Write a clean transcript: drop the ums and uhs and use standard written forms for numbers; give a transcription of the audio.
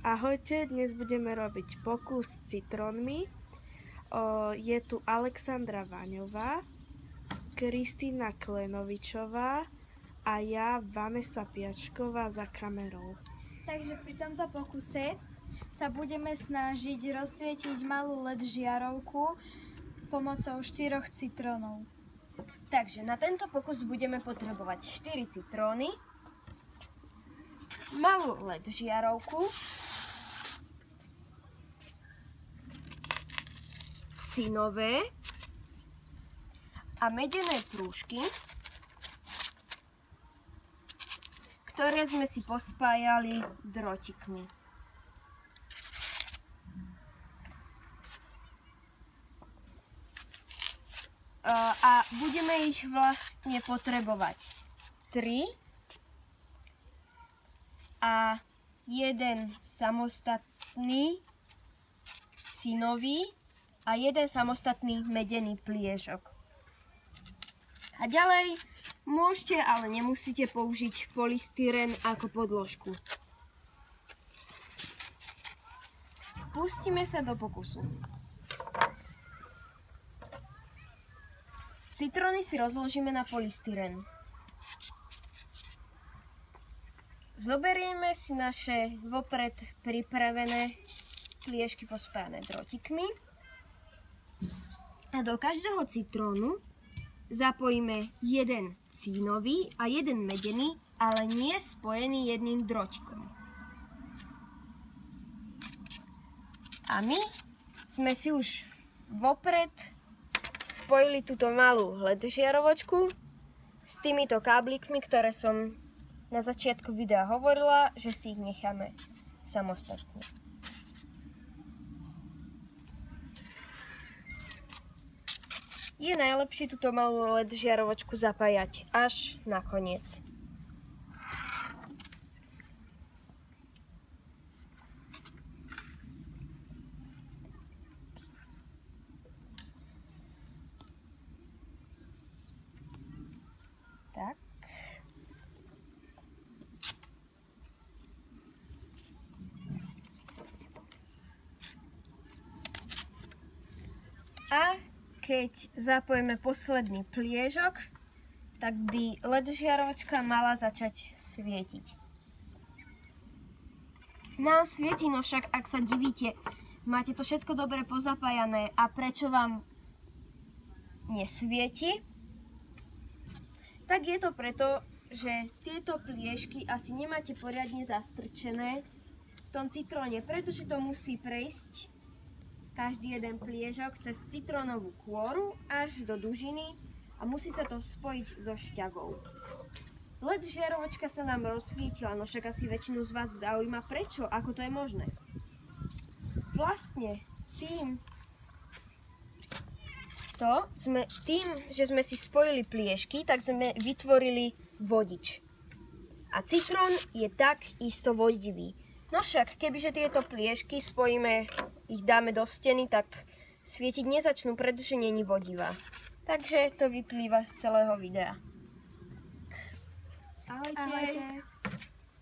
Ahojte, dnes budeme robiť pokus s citrónmi. Je tu Alexandra Vaňová, Kristína Klenovičová a ja, Vanessa Piačková, za kamerou. Takže pri tomto pokuse sa budeme snažiť rozsvietiť malú LED žiarovku pomocou 4 citrónov. Takže na tento pokus budeme potrebovať 4 citróny, malú LED žiarovku, cinové a medené prúžky, ktoré sme si pospájali drôtikmi. A budeme ich vlastne potrebovať 3 a jeden samostatný cinový a jeden samostatný medený pliešok. A ďalej môžete, ale nemusíte použiť polystyren ako podložku. Pustíme sa do pokusu. Citróny si rozložíme na polystyren. Zoberieme si naše vopred pripravené pliešky pospájané drôtikmi a do každého citrónu zapojíme jeden cínový a jeden medený, ale nie spojený jedným drôtikom. A my sme si už vopred spojili túto malú LED žiarovočku s týmito káblikmi, ktoré som na začiatku videa hovorila, že si ich necháme samostatne. Je najlepšie túto malú LED žiarovočku zapájať až na koniec. Tak. A keď zapojíme posledný pliešok, tak by LED žiarovačka mala začať svietiť. Nám svieti, no však ak sa divíte, máte to všetko dobre pozapájané a prečo vám nesvieti, tak je to preto, že tieto pliešky asi nemáte poriadne zastrčené v tom citróne, pretože to musí prejsť každý jeden pliešok cez citrónovú kôru až do dužiny a musí sa to spojiť so šťavou. LED žiarovačka sa nám rozsvietila, no však asi väčšinu z vás zaujíma prečo, ako to je možné. Vlastne tým, že sme si spojili pliešky, tak sme vytvorili vodič. A citrón je tak isto vodivý. No však, kebyže tieto pliešky spojíme, ich dáme do steny, tak svietiť nezačnú, pretože nie je vodivá. Takže to vyplýva z celého videa. Ahojte. Ahojte.